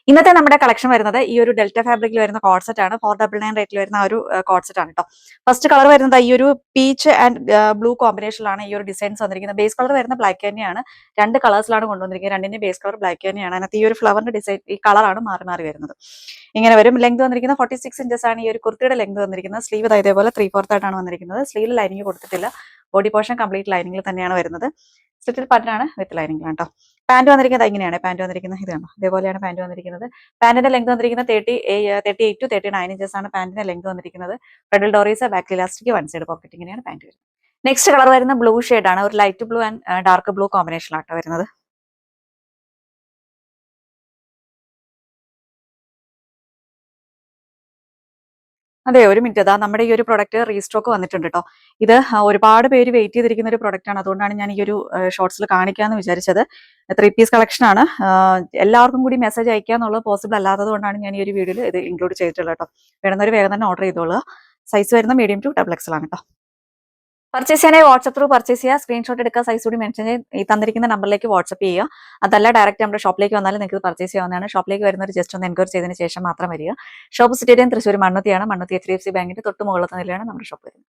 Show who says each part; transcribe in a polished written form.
Speaker 1: ഇന്നത്തെ നമ്മുടെ കളക്ഷൻ വരുന്നത് ഈ ഒരു ഡെൽറ്റ ഫാബ്രിക്കിൽ വരുന്ന കോഡ് സെറ്റ് ആണ്. 499 റേറ്റിൽ വരുന്ന ഒരു കോഡ് സെറ്റ് ആണ് കേട്ടോ. ഫസ്റ്റ് കളർ വരുന്നത് ഈ ഒരു പീച്ച് ആൻഡ് ബ്ലൂ കോമ്പിനേഷനിലാണ് ഈ ഒരു ഡിസൈൻസ് വന്നിരിക്കുന്നത്. ബേസ് കളർ വരുന്ന ബ്ലാക്ക് തന്നെയാണ്. രണ്ട് കളേഴ്സിലാണ് കൊണ്ടുവന്നിരിക്കുന്നത്. രണ്ടിന്റെ ബേസ് കളർ ബ്ലാക്ക് തന്നെയാണ്. അതിനകത്ത് ഈ ഒരു ഫ്ലവറിന്റെ ഡിസൈൻ ഈ കളറാണ് മാറി മാറി വരുന്നത്. ഇങ്ങനെ വരും. ലെങ്ത് വന്നിരിക്കുന്നത് 46 ഇഞ്ചസ് ആണ് ഈ ഒരു കുർത്തിയുടെ ലെങ്ത് വന്നിരിക്കുന്നത്. സ്ലീവ് ഇതേപോലെ 3/4 ആയിട്ടാണ് വന്നിരിക്കുന്നത്. സ്ലീവിൽ ലൈനിങ് കൊടുത്തിട്ടില്ല. ബോഡി പോർഷൻ കംപ്ലീറ്റ് ലൈനിങ്ങിൽ തന്നെയാണ് വരുന്നത്. സ്ലിറ്റഡ് പാറ്റേൺ ആണ് വിത്ത് ലൈനിങ്ങിലാണ് കേട്ടോ. പാന്റ് വന്നിരിക്കുന്നത് ഇങ്ങനെയാണ്. പാന്റ് വന്നിരിക്കുന്നത് ഇത് കണ്ടോ, ഇതേപോലെയാണ് പാന്റ് വന്നിരിക്കുന്നത്. പാന്റിന്റെ ലെങ്ത് വന്നിരിക്കുന്നത് 38 to 39 ഇഞ്ചസ് ആണ് പാന്റിന്റെ ലെങ്ത് വന്നിരിക്കുന്നത്. ഫ്രണ്ടൽ ഡോറീസ്, back elastic, one side pocket, ഇങ്ങനെയാണ് പാന്റ് വരുന്നത്. നെക്സ്റ്റ് കളർ വരുന്ന ബ്ലൂ ആണ്. ഒരു light blue and dark blue കോമ്പിനേഷനിലാണ് വരുന്നത്. അതെ, ഒരു മിനിറ്റ്. അതാ നമ്മുടെ ഈ ഒരു പ്രൊഡക്റ്റ് റീസ്റ്റോക്ക് വന്നിട്ടുണ്ട് കേട്ടോ. ഇത് ഒരുപാട് പേര് വെയിറ്റ് ചെയ്തിരിക്കുന്ന ഒരു പ്രൊഡക്റ്റ് ആണ്. അതുകൊണ്ടാണ് ഞാൻ ഈ ഒരു ഷോർട്സിൽ കാണിക്കാന്ന് വിചാരിച്ചത്. 3 പീസ് കളക്ഷൻ ആണ്. എല്ലാവർക്കും കൂടി മെസ്സേജ് അയക്കാന്നുള്ളത് പോസിബിൾ അല്ലാത്തത് കൊണ്ടാണ് ഞാൻ ഈ ഒരു വീഡിയോയിൽ ഇത് ഇൻക്ലൂഡ് ചെയ്തിട്ടുള്ളത് കേട്ടോ. വേണമെന്നൊരു വേഗം തന്നെ ഓർഡർ ചെയ്തോളൂ. സൈസ് വരുന്ന മീഡിയം ടു XXL ആണ് കേട്ടോ. പർച്ചേസ് ചെയ്യാനായി വാട്സ്ആപ്പ് ത്രൂ പർച്ചേസ് ചെയ്യുക. സ്ക്രീൻഷോട്ട് എടുക്കുക, സൈസ് കൂടി മെൻഷൻ ചെയ്ത് ഈ തന്നിരിക്കുന്ന നമ്പറിലേക്ക് വാട്സ്ആപ്പ് ചെയ്യുക. അതല്ല ഡയറക്റ്റ് നമ്മുടെ ഷോപ്പിലേക്ക് വന്നാലും നിങ്ങൾക്ക് പർച്ചേസ് ചെയ്യാവുന്നതാണ്. ഷോപ്പിലേക്ക് വരുന്നവർ ജസ്റ്റ് ഒന്ന് എൻക്വയറി ചെയ്തതിന് ശേഷം മാത്രം വരിക. ഷോപ്പ് സിറ്റി തൃശ്ശൂർ മണ്ണുത്തിയാണ്. മണ്ണുത്തി HDFC ബാങ്കിന്റെ തൊട്ട് മുകളിലത്തെ നിലയാണ് നമ്മുടെ ഷോപ്പ് വരുന്നത്.